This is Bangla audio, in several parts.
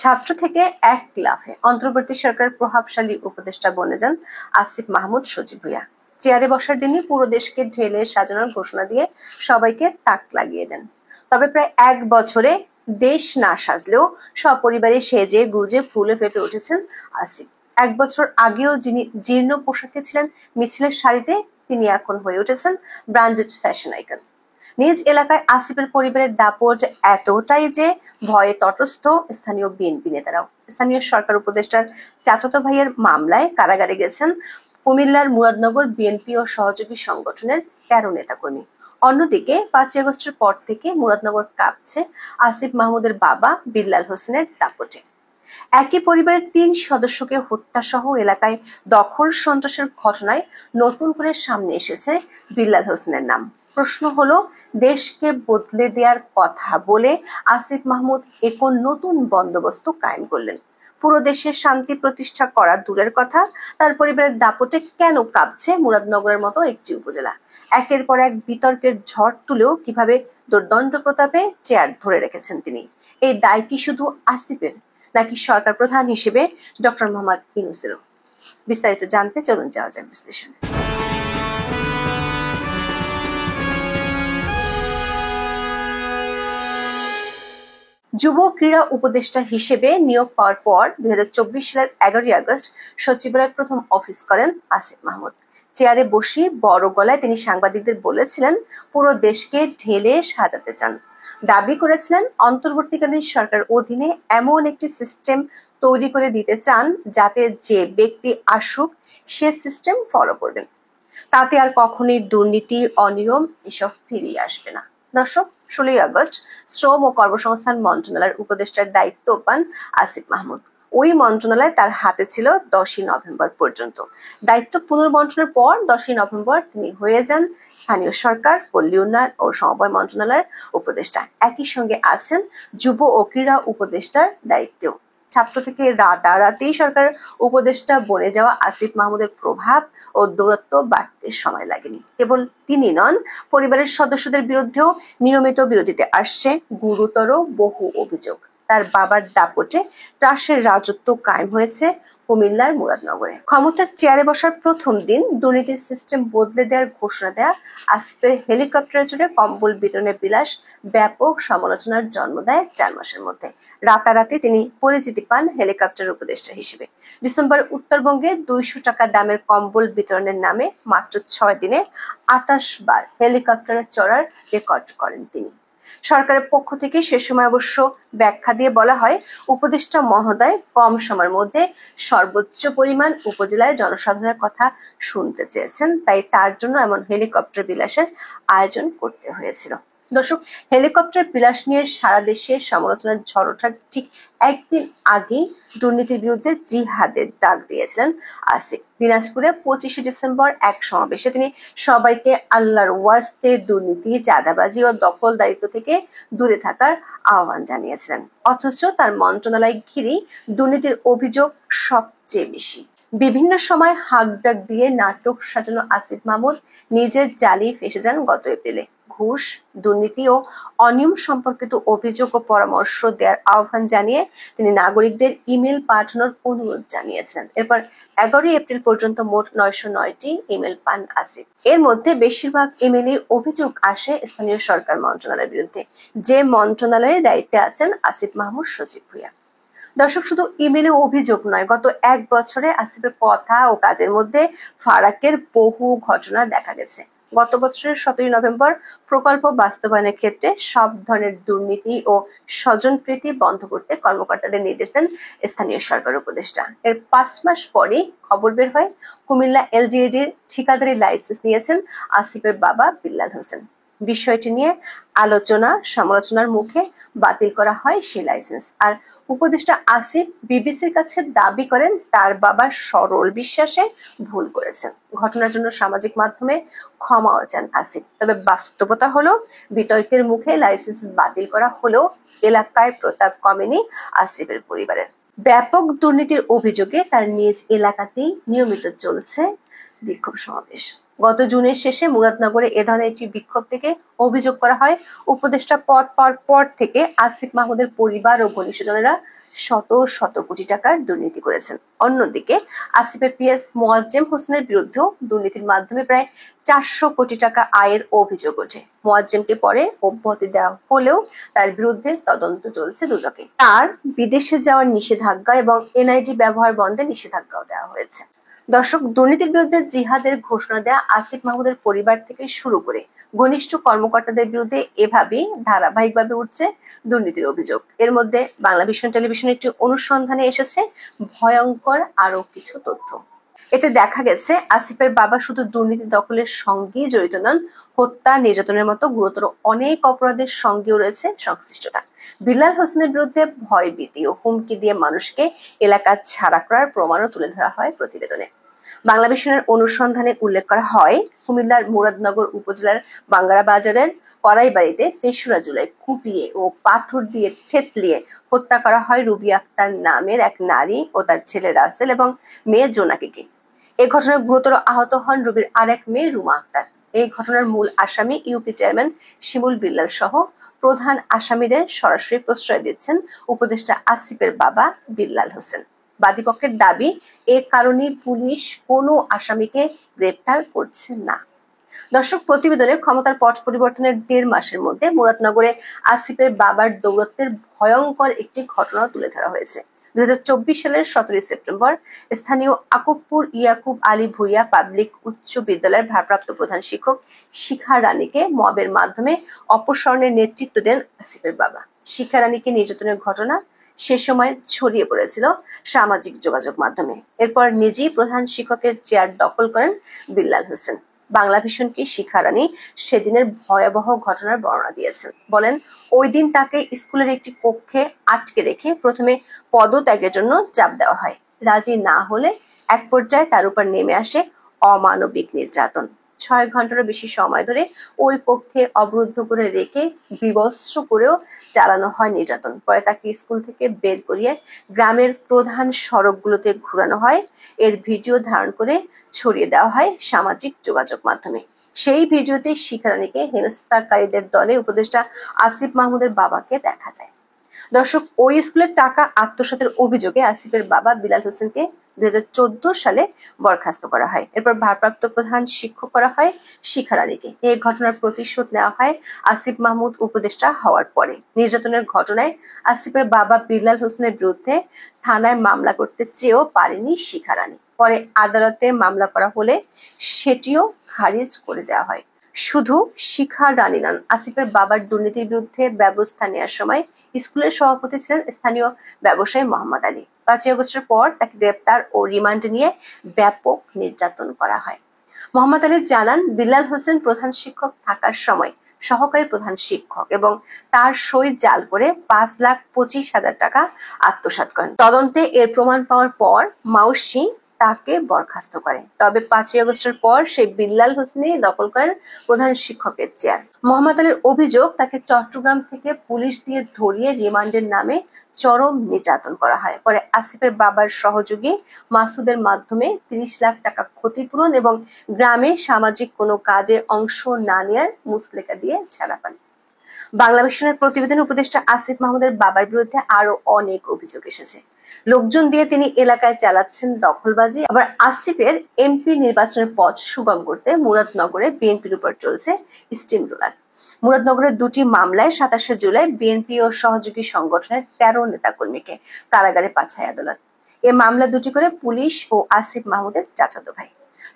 ছাত্র থেকে এক লাফে অন্তর্বর্তী সরকারের প্রভাবশালী উপদেষ্টা বনে যান আসিফ মাহমুদ সজীব ভুঁইয়া। চেয়ারে বসার দিনই পুরো দেশকে ঢেলে সাজানোর ঘোষণা দিয়ে সবাইকে তাক লাগিয়ে দেন। তবে প্রায় এক বছরে দেশ না সাজলেও সপরিবারে সেজে গুজে ফুলে ফেপে উঠেছেন আসিফ। এক বছর আগেও যিনি জীর্ণ পোশাকে ছিলেন মিছিলের সারিতে, তিনি এখন হয়ে উঠেছেন ব্র্যান্ডেড ফ্যাশন আইকন। নিজ এলাকায় আসিফের পরিবারের দাপট এতটাই যে ভয়ে তটস্থ স্থানীয় বিএনপি নেতারাও। স্থানীয় সরকার উপদেষ্টার চাচাতো ভাইয়ের মামলায় কারাগারে গেছেন কুমিল্লার মুরাদনগর বিএনপি ও সহযোগী সংগঠনের 13 নেতাকর্মী। অন্যদিকে 5 আগস্টের পর থেকে মুরাদনগর কাঁপছে আসিফ মাহমুদের বাবা বিল্লাল হোসেনের দাপটে। একই পরিবারের 3 সদস্যকে হত্যা সহ এলাকায় দখল সন্ত্রাসের ঘটনায় নতুন করে সামনে এসেছে বিল্লাল হোসেনের নাম। প্রশ্ন হলো, দেশকে বদলে দেওয়ার কথা বলে আসিফ মাহমুদ এখন নতুন বন্দোবস্ত কায়েম করলেন। পুরো দেশে শান্তি প্রতিষ্ঠা করা দূরের কথা, তার পরিবারের দাপটে কেন কাঁপছে মুরাদনগরের মতো একটি উপজেলা? একের পর এক বিতর্কের ঝড় তুলেও কিভাবে দুর্দণ্ড প্রতাপে চেয়ার ধরে রেখেছেন তিনি? এই দায় কি শুধু আসিফের, নাকি সরকার প্রধান হিসেবে ডক্টর মোহাম্মদ ইউনূসেরও? বিস্তারিত জানতে চলুন যাওয়া যাক বিশ্লেষণে। যুব ক্রীড়া উপদেষ্টা হিসেবে নিয়োগ পাওয়ার পর 2024 সালের 11 আগস্ট সচিবালয়ের প্রথম অফিস করেন আসিফ মাহমুদ। চেয়ারে বসে বড় গলায় তিনি সাংবাদিকদের বলেছিলেন, পুরো দেশকে ঢেলে সাজাতে চান। দাবি করেছিলেন, অন্তর্বর্তীকালীন সরকার অধীনে এমন একটি সিস্টেম তৈরি করে দিতে চান যাতে যে ব্যক্তি আসুক সে সিস্টেম ফলো করবেন। তাতে আর কখনোই দুর্নীতি, অনিয়ম এসব ফিরিয়ে আসবে না। দর্শক, 16 আগস্ট শ্রম ও কর্মসংস্থান মন্ত্রণালয়ের উপদেষ্টার দায়িত্ব পান আসিফ মাহমুদ। ওই মন্ত্রণালয় তার হাতে ছিল 10 নভেম্বর পর্যন্ত। দায়িত্ব পুনর্বণ্টনের পর 10 নভেম্বর তিনি হয়ে যান স্থানীয় সরকার, পল্লী উন্নয়ন ও সমবায় মন্ত্রণালয়ের উপদেষ্টা। একই সঙ্গে আছেন যুব ও ক্রীড়া উপদেষ্টার দায়িত্বেও। ছাত্র থেকে রাতারাতি সরকার উপদেষ্টা বনে যাওয়া আসিফ মাহমুদের প্রভাব ও দূরত্ব বাড়তে সময় লাগেনি। কেবল তিনি নন, পরিবারের সদস্যদের বিরুদ্ধেও নিয়মিত বিরতিতে আসছে গুরুতর বহু অভিযোগ। তার বাবার দাপটে ত্রাসের রাজত্ব কায়েম হয়েছে কুমিল্লার মুরাদনগরে। ক্ষমতার চেয়ারে বসার প্রথম দিন দুর্নীতির সিস্টেম বদলে দেওয়ার ঘোষণা দেয়া আসিফের হেলিকপ্টারে চড়ে কম্বল বিতরণের বিলাস ব্যাপক সমালোচনার জন্ম দেয় 4 মাসের মধ্যে। রাতারাতি তিনি পরিচিতি পান হেলিকপ্টার উপদেষ্টা হিসেবে। ডিসেম্বর উত্তরবঙ্গে 200 টাকা দামের কম্বল বিতরণের নামে মাত্র 6 দিনে 28 বার হেলিকপ্টারে চড়ার রেকর্ড করেন তিনি। সরকারের পক্ষ থেকে সে সময় অবশ্য ব্যাখ্যা দিয়ে বলা হয়, উপদেষ্টা মহোদয় কম সময়ের মধ্যে সর্বোচ্চ পরিমাণ উপজেলায় জনসাধারণের কথা শুনতে চেয়েছেন, তাই তার জন্য এমন হেলিকপ্টার বিলাসের আয়োজন করতে হয়েছিল। দর্শক, হেলিকপ্টার বিলাস নিয়ে সারা দেশে সমালোচনার ঝড় ওঠার ঠিক একদিন আগেই দুর্নীতির বিরুদ্ধে জিহাদের ডাক দিয়েছিলেন আসিফ। দিনাজপুরে 25 ডিসেম্বর এক সমাবেশে তিনি সবাইকে আল্লাহর ওয়াস্তে দুর্নীতি, চাঁদাবাজি ও দখলদারিত্ব থেকে দূরে থাকার আহ্বান জানিয়েছিলেন। অথচ তার মন্ত্রণালয় ঘিরেই দুর্নীতির অভিযোগ সবচেয়ে বেশি। বিভিন্ন সময় হাক ডাক দিয়ে নাটক সাজানো আসিফ মাহমুদ নিজের জালে ফেসে যান গত এপ্রিলে। ঘুষ, দুর্নীতি ও অনিয়ম সম্পর্কিত অভিযোগ ও পরামর্শ দেওয়ার আহ্বান জানিয়ে তিনি নাগরিকদের ইমেল পাঠানোর অনুরোধ জানিয়েছিলেন। এরপর 11 এপ্রিল পর্যন্ত মোট 909টি ইমেল পান আসিফ। এর মধ্যে বেশিরভাগ ইমেলে অভিযোগ আসে স্থানীয় সরকার মন্ত্রণালয়ের বিরুদ্ধে, যে মন্ত্রণালয়ের দায়িত্বে আছেন আসিফ মাহমুদ সজীব ভুঁইয়া। দর্শক, শুধু ইমেলে অভিযোগ নয়, গত এক বছরে আসিফের কথা ও কাজের মধ্যে ফারাকের বহু ঘটনা দেখা গেছে। গত বছরের 17 নভেম্বর প্রকল্প বাস্তবায়নের ক্ষেত্রে সব ধরনের দুর্নীতি ও স্বজনপ্রীতি বন্ধ করতে কর্মকর্তাদের নির্দেশ দেন স্থানীয় সরকার উপদেষ্টা। এর 5 মাস পরেই খবর বের হয়, কুমিল্লা এলজিইডির ঠিকাদারি লাইসেন্স নিয়েছেন আসিফের বাবা বিল্লাল হোসেন। বিষয়টি নিয়ে আলোচনা সমালোচনার মুখে বাতিল করা হয় সেই লাইসেন্স। আর উপদেষ্টা আসিফ বিবিসির কাছে দাবি করেন, তার বাবার সরল বিশ্বাসে ভুল করেছেন। ঘটনার জন্য সামাজিক মাধ্যমে ক্ষমাও চান আসিফ। তবে বাস্তবতা হলো, বিতর্কের মুখে লাইসেন্স বাতিল করা হলেও এলাকায় প্রতাপ কমেনি আসিফের পরিবারের। ব্যাপক দুর্নীতির অভিযোগে তার নিজ এলাকাতেই নিয়মিত চলছে বিক্ষোভ সমাবেশ। গত জুনের শেষে মুরাদনগরে এ ধরনের একটি বিক্ষোভ থেকে অভিযোগ করা হয় উপদেষ্টা পদ পাওয়ার পর থেকে আসিফ মাহমুদের পরিবার ও ঘনিষ্ঠজনেরা শত শত কোটি টাকার দুর্নীতি করেছেন। অন্যদিকে আসিফের পিএস মোয়াজ্জেম হোসেনের বিরুদ্ধেও দুর্নীতির মাধ্যমে প্রায় 400 কোটি টাকা আয়ের অভিযোগ ওঠে। মোয়াজ্জেমকে পরে অব্যাহতি দেওয়া হলেও তার বিরুদ্ধে তদন্ত চলছে দুদকে। তার বিদেশে যাওয়ার নিষেধাজ্ঞা এবং এনআইডি ব্যবহার বন্ধে নিষেধাজ্ঞাও দেওয়া হয়েছে। দর্শক, দুর্নীতির বিরুদ্ধে জিহাদের ঘোষণা দেয়া আসিফ মাহমুদের পরিবার থেকে শুরু করে ঘনিষ্ঠ কর্মকর্তাদের বিরুদ্ধে এভাবেই ধারাবাহিকভাবে উঠছে দুর্নীতির অভিযোগ। এর মধ্যে বাংলাভিশন টেলিভিশনের একটি অনুসন্ধানে এসেছে ভয়ঙ্কর আরো কিছু তথ্য। এতে দেখা গেছে আসিফের বাবা শুধু দুর্নীতি দখলের সঙ্গেই জড়িত নন, হত্যা, নির্যাতনের মতো গুরুতর অনেক অপরাধের সঙ্গেও রয়েছে সংশ্লিষ্টতা। বিল্লাল হোসেনের বিরুদ্ধে ভয়ভীতি ও হুমকি দিয়ে মানুষকে এলাকা ছাড়া করার প্রমাণও তুলে ধরা হয় প্রতিবেদনে। বাংলাভিশনের অনুসন্ধানে উল্লেখ করা হয়, কুমিল্লার মুরাদনগর উপজেলার বাঙ্গারা বাজারের কড়াইবাড়িতে ৩রা জুলাই কুপিয়ে ও পাথর দিয়ে থেতলিয়ে হত্যা করা হয় রুবি আক্তার নামের এক নারী ও তার ছেলে রাসেল এবং মেয়ে জোনাকিকে। এ ঘটনায় গুরুতর আহত হন রুবির আরেক মেয়ে রুমা আক্তার। এই ঘটনার মূল আসামি ইউপি চেয়ারম্যান শিমুল বিল্লাল সহ প্রধান আসামিদের সরাসরি প্রশ্রয় দিচ্ছেন উপদেষ্টা আসিফের বাবা বিল্লাল হোসেন। বাদীপক্ষের দাবি, এ কারণে পুলিশ কোনো আসামিকে গ্রেপ্তার করছে না। দর্শক, প্রতিবেদনে ক্ষমতার পট পরিবর্তনের 1.5 মাসের মধ্যে মুরাদনগরে আসিফের বাবার দৌরত্বের ভয়ঙ্কর একটি ঘটনা তুলে ধরা হয়েছে। 2024 সালের 17 সেপ্টেম্বর স্থানীয় আকুবপুর ইয়াকুব আলী ভুইয়া পাবলিক উচ্চ বিদ্যালয়ের ভারপ্রাপ্ত প্রধান শিক্ষক শিখা রানীকে মবের মাধ্যমে অপসারণের নেতৃত্ব দেন আসিফের বাবা। শিখা রানীকে নির্যাতনের ঘটনা সে সময় ছড়িয়ে পড়েছিল সামাজিক যোগাযোগ মাধ্যমে। এরপর নিজেই প্রধান শিক্ষকের চেয়ার দখল করেন বিল্লাল হোসেন। বাংলাভিশনকে শিখা রানী সেদিনের ভয়াবহ ঘটনার বর্ণনা দিয়েছেন। বলেন, ওই দিন তাকে স্কুলের একটি কক্ষে আটকে রেখে প্রথমে পদত্যাগের জন্য চাপ দেওয়া হয়। রাজি না হলে এক পর্যায়ে তার উপর নেমে আসে অমানবিক নির্যাতন। 6 ঘন্টারও বেশি সময় ধরে ওই কক্ষে অবরুদ্ধ করে রেখে বিবস্ত্র করেও চালানো হয় নির্যাতন। পরে তাকে স্কুল থেকে বের করিয়ে গ্রামের প্রধান সড়কগুলোতে ঘুরানো হয়। এর ভিডিও ধারণ করে ছড়িয়ে দেওয়া হয় সামাজিক যোগাযোগ মাধ্যমে। সেই ভিডিওতে শিখা রানীকে হেনস্থাকারীদের দলে উপদেষ্টা আসিফ মাহমুদের বাবাকে দেখা যায়। দর্শক, ওই স্কুলের টাকা আত্মসাতের অভিযোগে আসিফের বাবা বিল্লাল হোসেনকে 2014 সালে বরখাস্ত করা হয়। এরপর ভারপ্রাপ্ত প্রধান শিক্ষক করা হয় শিখা রানীকে। এই ঘটনার প্রতিশোধ নেওয়া হয় আসিফ মাহমুদ উপদেষ্টা হওয়ার পরে। নির্যাতনের ঘটনায় আসিফের বাবা বিল্লাল হোসেনের বিরুদ্ধে থানায় মামলা করতে চেয়েও পারেনি শিখা রানী। পরে আদালতে মামলা করা হলে সেটিও খারিজ করে দেওয়া হয়। শুধু শিখা রানী নন, আসিফের বাবার দুর্নীতির বিরুদ্ধে ব্যবস্থা নেওয়ার সময় স্কুলের সভাপতি ছিলেন স্থানীয় ব্যবসায়ী মোহাম্মদ আলী। 5 আগস্টের পর তাকে গ্রেপ্তার ও রিমান্ডে নিয়ে ব্যাপক নির্যাতন করা হয়। মোহাম্মদ আলী জানান, বিল্লাল হোসেন প্রধান শিক্ষক থাকার সময় সহকারী প্রধান শিক্ষক এবং তার সই জাল করে 5,25,000 টাকা আত্মসাৎ করেন। তদন্তে এর প্রমাণ পাওয়ার পর মাউসি তাকে বরখাস্ত করে। তবে 5 আগস্টের পর সেই বিল্লাল হোসেনই দখল করেন প্রধান শিক্ষকের চেয়ার। মোহাম্মদ আলীর অভিযোগ, তাকে চট্টগ্রাম থেকে পুলিশ দিয়ে ধরিয়ে রিমান্ডের নামে চরম নির্যাতন করা হয়। পরে আসিফের বাবার সহযোগী মাসুদের মাধ্যমে 30 লাখ টাকা ক্ষতিপূরণ এবং গ্রামে সামাজিক কোনো কাজে অংশ না নেওয়ার মুচলেকা দিয়ে ছাড়া পান। বাংলাভিশনের প্রতিবেদনে উপদেষ্টা আসিফ মাহমুদের বাবার বিরুদ্ধে আরো অনেক অভিযোগ এসেছে। লোকজন দিয়ে তিনি এলাকায় চালাচ্ছেন দখলবাজি। আবার আসিফের এমপি নির্বাচনের পথ সুগম করতে মুরাদনগরে বিএনপির উপর চলছে স্টিম রোলার। মুরাদনগরের 2টি মামলায় 27 জুলাই বিএনপি ও সহযোগী সংগঠনের 13 নেতাকর্মীকে কারাগারে পাঠায় আদালত। এ মামলা 2টি করে পুলিশ ও আসিফ মাহমুদের চাচাতো ভাই।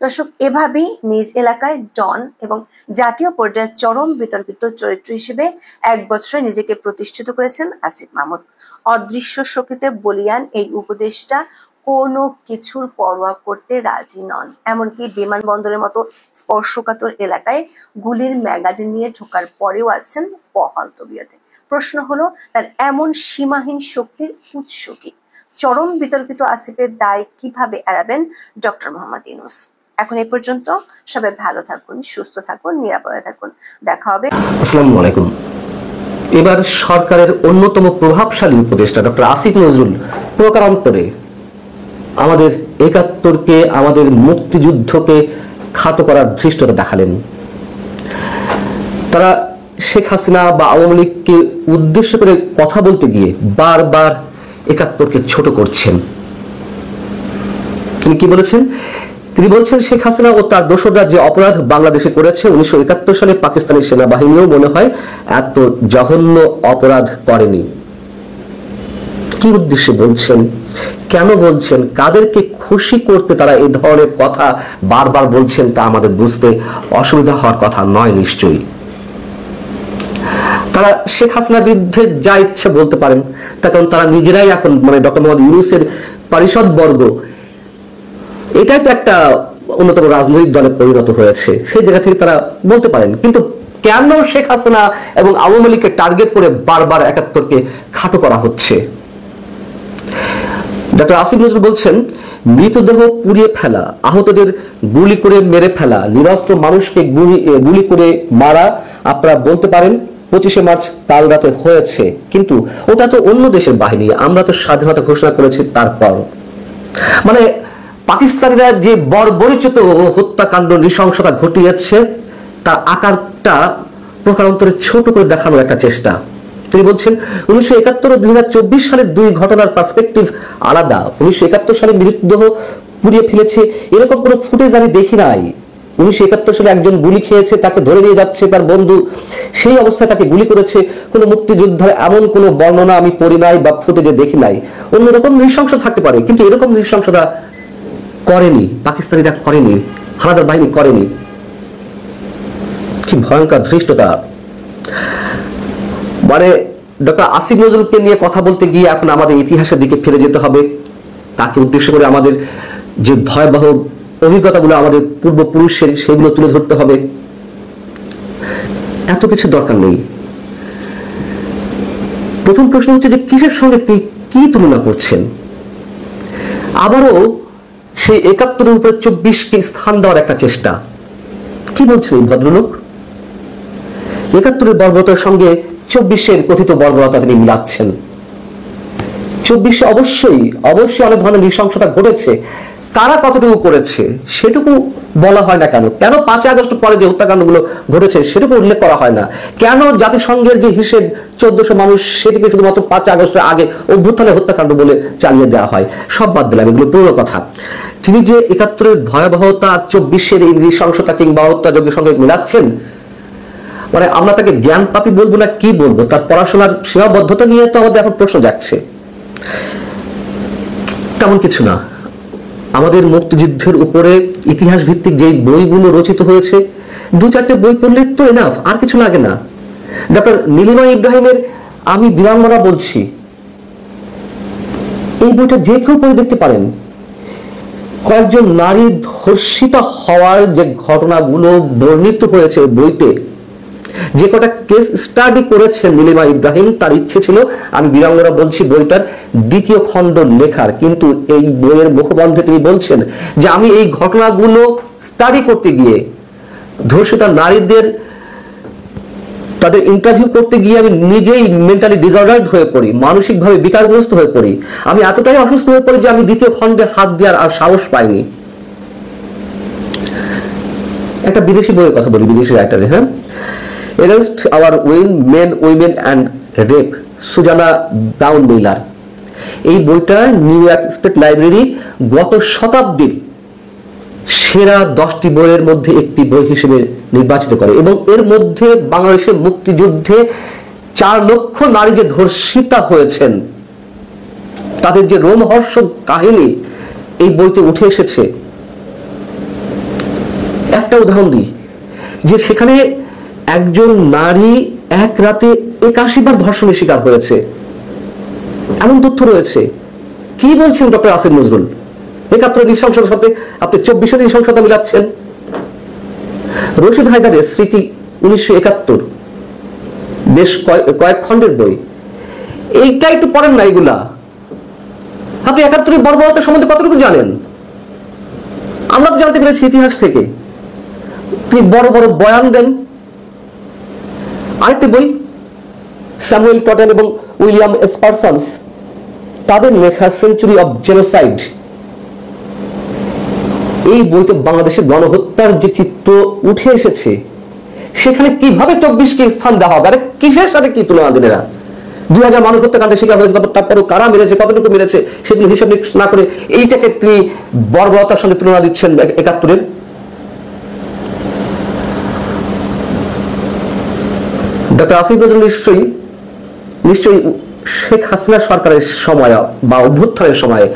দর্শক, এভাবেই নিজ এলাকায় ডন এবং জাতীয় পর্যায়ে চরম বিতর্কিত চরিত্র হিসেবে 1 বছরে নিজেকে প্রতিষ্ঠিত করেছেন আসিফ মাহমুদ। অদৃশ্য শক্তিতে বলীয়ান এই উপদেষ্টা কোনো কিছুর পরোয়া করতে রাজি নন। এমনকি বিমানবন্দরের মতো স্পর্শকাতর এলাকায় গুলির ম্যাগাজিন নিয়ে ঢোকার পরেও আছেন বহাল তবিয়তে। প্রশ্ন হলো, তার এমন সীমাহীন শক্তির উৎস কি? চরম বিতর্কিত আসিফের দায় কিভাবে এড়াবেন ডক্টর মোহাম্মদ ইউনূস? এখন এই পর্যন্ত। সবাই ভালো থাকুন, সুস্থ থাকুন, নিরাপদে থাকুন। দেখা হবে। আসসালামু আলাইকুম। এবার সরকারের অন্যতম প্রভাবশালী উপদেষ্টা ডক্টর আসিফ নজরুল প্রকারান্তরে আমাদের 71কে, আমাদের মুক্তিযুদ্ধকে খাটো করার ধৃষ্টতা দেখালেন। তারা শেখ হাসিনা বা আওয়ামী লীগকে উদ্দেশ্য করে কথা বলতে গিয়ে বারবার ৭১কে ছোট করছেন। তিনি কি বলেছেন? তিনি বলছেন শেখ হাসিনা ও তার দোসররা যে অপরাধ বাংলাদেশে করেছে 19৭১ সালে পাকিস্তানি সেনাবাহিনীও মনে হয় এত জঘন্য অপরাধ করেনি। কি উদ্দেশ্যে বলছেন, কেন বলছেন, কাদেরকে খুশি করতে তারা এই ধরনের কথা বারবার বলছেন তা আমাদের বুঝতে অসুবিধা হওয়ার কথা নয় নিশ্চয়ই। তারা শেখ হাসিনার বিরুদ্ধে যা ইচ্ছে বলতে পারেন, তার কারণ তারা নিজেরাই এখন ডক্টর মোহাম্মদ ইউনূসের পরিষদ বর্গ এটাই তো একটা অন্যতম রাজনৈতিক দলে পরিণত হয়েছে, সেই জায়গা থেকে তারা বলতে পারেন। কিন্তু কেন শেখ হাসিনা এবং আওয়ামী লীগকে টার্গেট করে বারবার ৭১কে খাটো করা হচ্ছে? ডক্টর আসিফ নজরুল বলছেন মৃতদেহ পুড়িয়ে ফেলা, আহতদের গুলি করে মেরে ফেলা, নিরস্ত্র মানুষকে গুলি করে মারা আপনারা বলতে পারেন 25শে মার্চ কাল রাতে হয়েছে, কিন্তু ওটা তো অন্য দেশের বাহিনী, আমরা তো স্বাধীনতা ঘোষণা করেছি তারপর। পাকিস্তানিরা যে বর্বরোচিত হত্যাকাণ্ড নৃশংসতা ঘটিয়েছে তার আকারটা প্রকারান্তরে ছোট করে দেখানোর একটা চেষ্টা। তিনি বলছেন 19৭১ ও 2024 সালের দুই ঘটনার পার্সপেক্টিভ আলাদা। 19৭১ সালে মৃতদেহ পুড়িয়ে ফেলেছে এরকম কোনো ফুটেজ আমি দেখি নাই। 19৭১ সালে একজন গুলি খেয়েছে, তাকে ধরে নিয়ে যাচ্ছে তার বন্ধু, সেই অবস্থায় তাকে গুলি করেছে, কোনো মুক্তিযোদ্ধার এমন কোনো বর্ণনা আমি পড়ি নাই বা ফুটেজে দেখি নাই। অন্যরকম নৃশংস থাকতে পারে, কিন্তু এরকম নৃশংসতা করেনি, পাকিস্তানিরা করেনি, হানাদার বাহিনী করেনি। কি ভয়ঙ্কর ধৃষ্টতা! ডক্টর আসিফ নজরুলকে নিয়ে কথা বলতে গিয়ে এখন আমাদের ইতিহাসের দিকে ফিরে যেতে হবে। তাকে উদ্দেশ্য করে আমাদের যে ভয়াবহ অভিজ্ঞতাগুলো আমাদের পূর্বপুরুষের, সেগুলো তুলে ধরতে হবে। এত কিছু দরকার নেই। প্রথম প্রশ্ন হচ্ছে যে কিসের সঙ্গে তিনি কি তুলনা করছেন? আবারও সেই ৭১-এর উপরে ২৪কে স্থান দেওয়ার একটা চেষ্টা। কি বলছেন এই ভদ্রলোক? ৭১-এর বর্বরতার সঙ্গে ২৪-এর কথিত বর্বরতা তিনি মিলাচ্ছেন। ২৪-এ অবশ্যই অনেক ধরনের নৃশংসতা ঘটেছে, কারা কতটুকু করেছে সেটুকু বলা হয় না কেন? কেন ৫ই আগস্ট পরে যে হত্যাকাণ্ডগুলো ঘটেছে সেটুকু উল্লেখ করা হয় না? কেন জাতিসংঘের যে হিসেব ১৪০০ মানুষ সেটিকে শুধুমাত্র ৫ই আগস্টের আগে অভ্যুত্থানের হত্যাকাণ্ড বলে চালিয়ে দেওয়া হয়? সব বাদ দিলাম, এগুলো পুরো কথা। তিনি যে ৭১-এর ভয়াবহতা ২৪-এর এই নৃশংসতা কিংবা হত্যাযজ্ঞের সঙ্গে মিলাচ্ছেন, আমরা তাকে জ্ঞান পাপী বলবো না কি বলবো? তার পড়াশোনার সীমাবদ্ধতা নিয়ে তো আমাদের এখন প্রশ্ন যাচ্ছে। তেমন কিছু না। আমাদের মুক্তিযুদ্ধের উপরে ইতিহাস ভিত্তিক যে বইগুলো রচিত হয়েছে, ২-৪টে বই পড়লে তো এনাফ, আর কিছু লাগে না। ডক্টর নীলিমা ইব্রাহিমের আমি বীরাঙ্গনা বলছি, এই বইটা যে কেউ পড়ে দেখতে পারেন। কয়েকজন নারী ধর্ষিতা হওয়ার যে ঘটনাগুলো বর্ণিত হয়েছে বইতে, যে কটা কেস স্টাডি করেছেন নীলিমা ইব্রাহিম, তার ইচ্ছে ছিল আমি বীরাঙ্গনা বলছি বইটার ২য় খণ্ড লেখার, কিন্তু এই বইয়ের মুখবন্ধে তিনি বলছেন যে আমি এই ঘটনাগুলো স্টাডি করতে গিয়ে, ধর্ষিতা নারীদের তাদের ইন্টারভিউ করতে গিয়ে আমি নিজেই মেন্টালি ডিসঅর্ডার্ড হয়ে পড়ি, মানসিকভাবে বিকারগ্রস্ত হয়ে পড়ি। আমি এতটাই অসুস্থ হয়ে পড়ি যে আমি 2য় খণ্ডে হাত দেওয়ার আর সাহস পাইনি। একটা বিদেশি বইয়ের কথা বলি, বিদেশি রাইটারের, হ্যাঁ, against our will, men, women and rape, Susan Brownmiller. এই বইটা নিউ ইয়র্ক স্টেট লাইব্রেরি গত শতাব্দীর সেরা 10টি বইয়ের মধ্যে একটি বই হিসেবে নির্বাচিত করে, এবং এর মধ্যে বাংলাদেশের মুক্তিযুদ্ধে 4 লক্ষ নারী যে ধর্ষিতা হয়েছেন তাদের যে রোমহর্ষক কাহিনী এই বইতে উঠে এসেছে। একটা উদাহরণ দিই, যে সেখানে একজন নারী এক রাতে ৮১ বার ধর্ষণের শিকার হয়েছে, এমন তথ্য রয়েছে। কি বলছেন ডক্টর আসিফ নজরুল? ৭১ নৃশংসতার সাথে আপনি ২৪ নৃশংসতা মিলাচ্ছেন। রশিদ হায়দারের স্মৃতি ১৯৭১, বেশ কয়েক খণ্ডের বই, এইটা একটু পড়েন না। এগুলা আপনি ৭১ বর্বরতা সম্বন্ধে কতটুকু জানেন? আমরা তো জানতে পেরেছি ইতিহাস থেকে। তিনি বড় বড় বয়ান দেন। আরেকটি বই, স্যামুয়েল টটেন এবং উইলিয়াম এসপারসন্স, তাদের লেখা সেঞ্চুরি অফ জেনোসাইড, এই বইতে বাংলাদেশের গণহত্যা হত্যার যে চিত্র উঠে এসেছে সেখানে কিভাবে 24কে স্থান দেওয়া হবে? আরে কিসের সাথে কি তুলনা দিন? এরা 2000 মানুষ হত্যাকাণ্ডের শিকার হয়েছে, তারপরও কারা মেরেছে, কতটুকু মেরেছে সেগুলো হিসাব নিকাশ না করে এইটাকে তিনি বর্বরতার সঙ্গে তুলনা দিচ্ছেন 71-এর। ডক্টর আসিফ নজরুল নিশ্চয়ই শেখ হাসিনা সরকারের সময় বা অভ্যুত্থানের সময়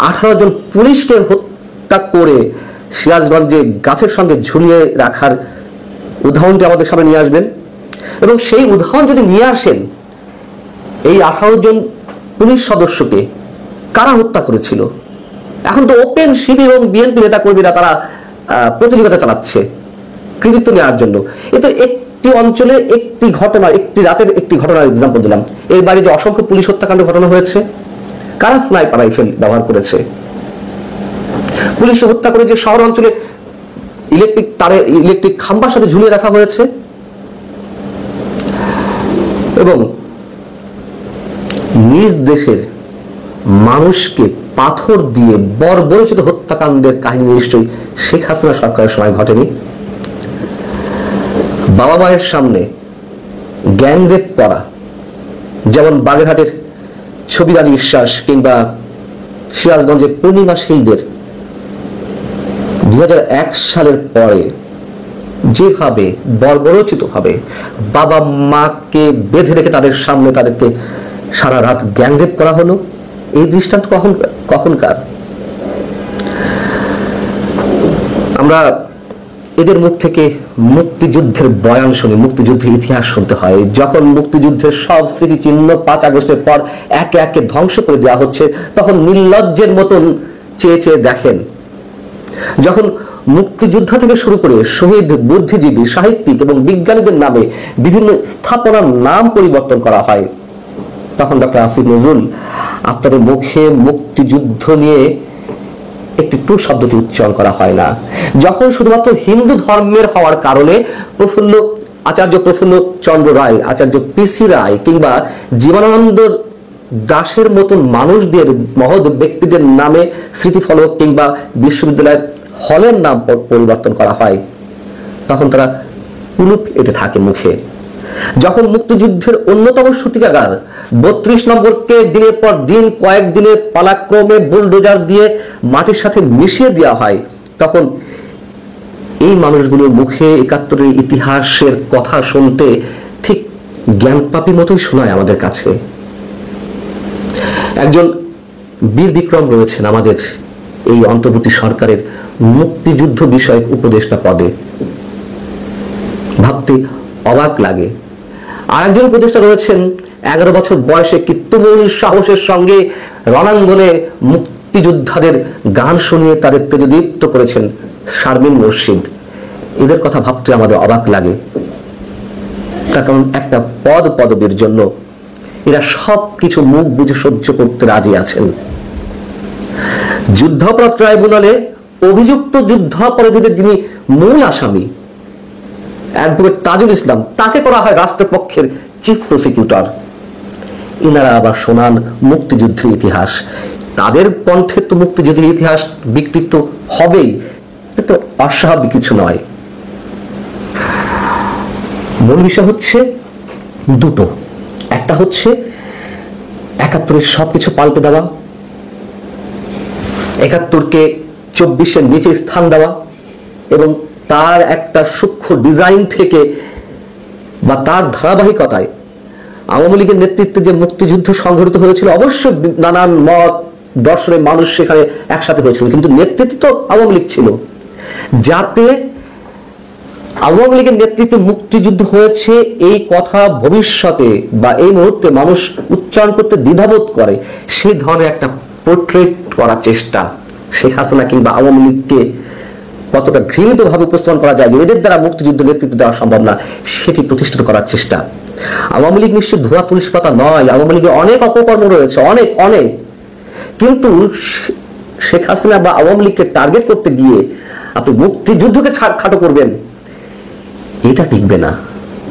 18 জন পুলিশকে হত্যা করে সিরাজগঞ্জে গাছের সঙ্গে ঝুলিয়ে রাখার উদাহরণটি আমাদের সামনে নিয়ে আসবেন, এবং সেই উদাহরণ যদি নিয়ে আসেন, এই 18 জন পুলিশ সদস্যকে কারা হত্যা করেছিল? এখন তো ওপেন শিবির এবং বিএনপি নেতা কর্মীরা তারা প্রতিযোগিতা চালাচ্ছে কৃতিত্ব নেওয়ার জন্য। এ তো একটি অঞ্চলে একটি ঘটনা, একটি রাতের একটি ঘটনার এক্সাম্পল দিলাম। এর বাইরে যে অসংখ্য পুলিশ হত্যাকাণ্ড ঘটনা হয়েছে, কারা স্নাইপার রাইফেল ব্যবহার করেছে? পুলিশকে হত্যা করে যে শহর অঞ্চলে ইলেকট্রিক খাম্বার সাথে ঝুলিয়ে রাখা হয়েছে, এবং নিজ দেশের মানুষকে পাথর দিয়ে বর্বরোচিত হত্যাকাণ্ডের কাহিনী নিশ্চয়ই শেখ হাসিনা সরকারের সময় ঘটেনি। বাবা মায়ের সামনে গ্যাংরেপ করা, যেমন বাগেরহাটের ছবির আলী বিশ্বাস কিংবা সিরাজগঞ্জের পূর্ণিমা শীলদের 2001 সালের পরে যেভাবে বর্বরোচিত ভাবে বাবা মাকে বেঁধে রেখে তাদের সামনে তাদেরকে সারা রাত গ্যাংরেপ করা হলো, এই দৃষ্টান্ত কখনকার? আমরা এদের মুখ থেকে মুক্তিযুদ্ধের বয়ান শুনি, মুক্তিযুদ্ধের ইতিহাস শুনতে হয়। যখন মুক্তিযুদ্ধের সব স্মৃতিচিহ্ন 5 আগস্টের পর একে একে ধ্বংস করে দেওয়া হচ্ছে, তখন নির্লজ্জের মতন চেয়ে চেয়ে দেখেন। যখন মুক্তিযুদ্ধ থেকে শুরু করে শহীদ বুদ্ধিজীবী, সাহিত্যিক এবং বিজ্ঞানীদের নামে বিভিন্ন স্থাপনার নাম পরিবর্তন করা হয়, তখন ডক্টর আসিফ নজরুল আপনাদের মুখে মুক্তিযুদ্ধ নিয়ে একটি টু শব্দটি উচ্চারণ করা হয় না। যখন শুধুমাত্র হিন্দু ধর্মের হওয়ার কারণে আচার্য প্রফুল্ল চন্দ্র রায়, আচার্য পিসি রায় কিংবা জীবনানন্দ দাশের মতন মানুষদের, মহৎ ব্যক্তিদের নামে স্মৃতিফলক কিংবা বিশ্ববিদ্যালয়ের হলের নাম পরিবর্তন করা হয়, তখন তারা কুলুপ এঁটে থাকে মুখে। যখন মুক্তিযুদ্ধের অন্যতম সূতিকাগার 32 নম্বরকে দিনের পর দিন কয়েকদিনের পালাক্রমে বুলডোজার দিয়ে মাটির সাথে মিশিয়ে দেওয়া হয়, তখন এই মানুষগুলোর মুখে 71-এর ইতিহাসের কথা শুনতে ঠিক জ্ঞানপাপী মতোই শোনায় আমাদের কাছে। একজন বীর বিক্রম রয়েছেন আমাদের এই অন্তর্বর্তী সরকারের মুক্তিযুদ্ধ বিষয়ক উপদেষ্টা পদে, ভাবতে অবাক লাগে। আর একজন উপদেষ্টা রয়েছেন 11 বছর বয়সে কি তুমুল সাহসের সঙ্গে রণাঙ্গনে মুক্তিযোদ্ধাদের গান শুনিয়ে তাদের তেজদীপ্ত করেছেন, শারমিন মুর্শিদ। এদের কথা ভাবতে আমাদের অবাক লাগে, তার কারণ একটা পদবীর জন্য এরা সবকিছু মুখ বুঝে সহ্য করতে রাজি আছেন। যুদ্ধাপরাধ ট্রাইব্যুনালে অভিযুক্ত যুদ্ধাপরাধীদের যিনি মূল আসামি অ্যাডভোকেট তাজুল ইসলাম, তাকে করা হয় রাষ্ট্রপক্ষের চিফ প্রসিকিউটর। ইনারা আবার শোনান মুক্তিযুদ্ধের ইতিহাস। তাদের কণ্ঠে তো মুক্তিযুদ্ধের ইতিহাস বিকৃত হবেই, তো অস্বাভাবিক কিছু নয়। মূল বিষয় হচ্ছে দুটো, একটা হচ্ছে 71-এর সবকিছু পাল্টে দেওয়া, 71-কে 24-এর নিচে স্থান দেওয়া, এবং তার একটা সূক্ষ্ম ডিজাইন থেকে বা তার ধারাবাহিকতায় আওয়ামী লীগের নেতৃত্বে যে মুক্তিযুদ্ধ সংঘটিত হয়েছিল, অবশ্যই নানান মত দর্শনের মানুষ সেখানে একসাথে হয়েছিল, কিন্তু নেতৃত্ব তো আওয়ামী লীগ ছিল। যাতে আওয়ামী লীগের নেতৃত্বে মুক্তিযুদ্ধ হয়েছে এই কথা ভবিষ্যতে বা এই মুহূর্তে মানুষ উচ্চারণ করতে দ্বিধাবোধ করে, সেই ধরনের একটা পোর্ট্রেট করার চেষ্টা, শেখ হাসিনা কিংবা আওয়ামী লীগকে কতটা ঘৃণিত ভাবে উপস্থাপন করা যায় যে এদের দ্বারা মুক্তিযুদ্ধ নেতৃত্ব দেওয়া সম্ভব না, সেটি প্রতিষ্ঠিত করার চেষ্টা। আওয়ামী লীগ নিশ্চয় ধোয়া তুলসীপাতা নয়, আওয়ামী লীগে অনেক অপকর্ম রয়েছে, অনেক অনেক, কিন্তু শেখ হাসিনা বা আওয়ামী লীগকে টার্গেট করতে গিয়ে আপনি মুক্তিযুদ্ধকে খাটো করবেন, এটা টিকবে না,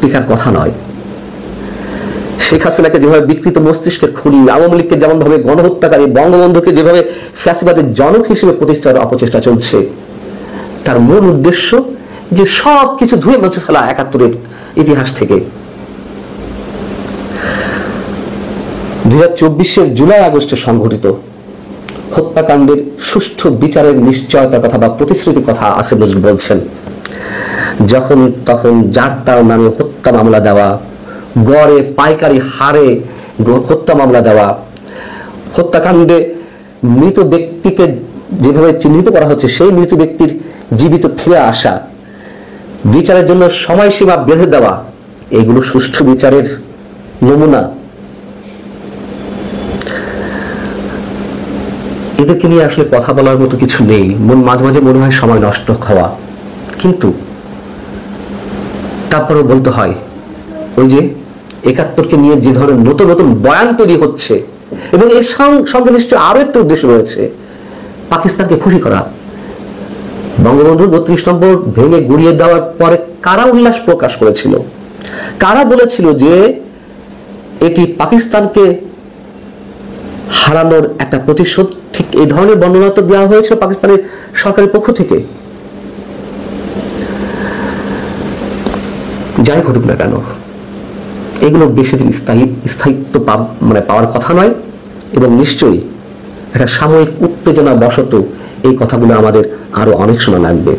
টিকার কথা নয়। শেখ হাসিনাকে যেভাবে বিকৃত মস্তিষ্কের খুনি, আওয়ামী লীগকে যেমন ভাবে গণহত্যাকারী, বঙ্গবন্ধুকে যেভাবে ফ্যাসিবাদের জনক হিসেবে প্রতিষ্ঠার অপচেষ্টা চলছে, তার মূল উদ্দেশ্য যে সব কিছু ধুয়ে মুছে ফেলা ৭১-এর ইতিহাস থেকে। ২০২৪-এর জুলাই আগস্টে সংঘটিত হত্যাকাণ্ডের সুষ্ঠু বিচারের নিশ্চয়তার কথা বা প্রতিশ্রুতির কথা আসিফ নজরুল বলছেন। যখন তখন যার তার নামে হত্যা মামলা দেওয়া, গড়ে পাইকারি হারে হত্যা মামলা দেওয়া, হত্যাকাণ্ডে মৃত ব্যক্তিকে যেভাবে চিহ্নিত করা হচ্ছে সেই মৃত ব্যক্তির জীবিত ফিরে আসা, বিচারের জন্য সময়সীমা বেঁধে দেওয়া, এগুলো সুষ্ঠু বিচারের নমুনা। এদেরকে নিয়ে আসলে কথা বলার মতো কিছু নেই। মাঝে মাঝে মনে হয় সময় নষ্ট হওয়া, কিন্তু তারপরেও বলতে হয় ওই যে ৭১-কে নিয়ে যে ধরনের নতুন নতুন বয়ান তৈরি হচ্ছে, এবং এর সঙ্গে নিশ্চয় আরো একটা উদ্দেশ্য রয়েছে, পাকিস্তানকে খুশি করা। বঙ্গবন্ধুর ৩২ নম্বর ভেঙে গুড়িয়ে দেওয়ার পরে কারা উল্লাস প্রকাশ করেছিল, কারা বলেছিল যে এটি পাকিস্তানকে হারানোর একটা প্রতিশোধ, ঠিক এই ধরনের বর্ণনা তো দেওয়া হয়েছে পাকিস্তানের সরকারের পক্ষ থেকে। যাই ঘটুক না কেন, এগুলো বেশি দিন স্থায়িত্ব পাওয়ার কথা নয়, এবং নিশ্চয়ই একটা সাময়িক উত্তেজনা বশত এই কথাগুলো আমাদের আরো অনেক শোনা লাগবে।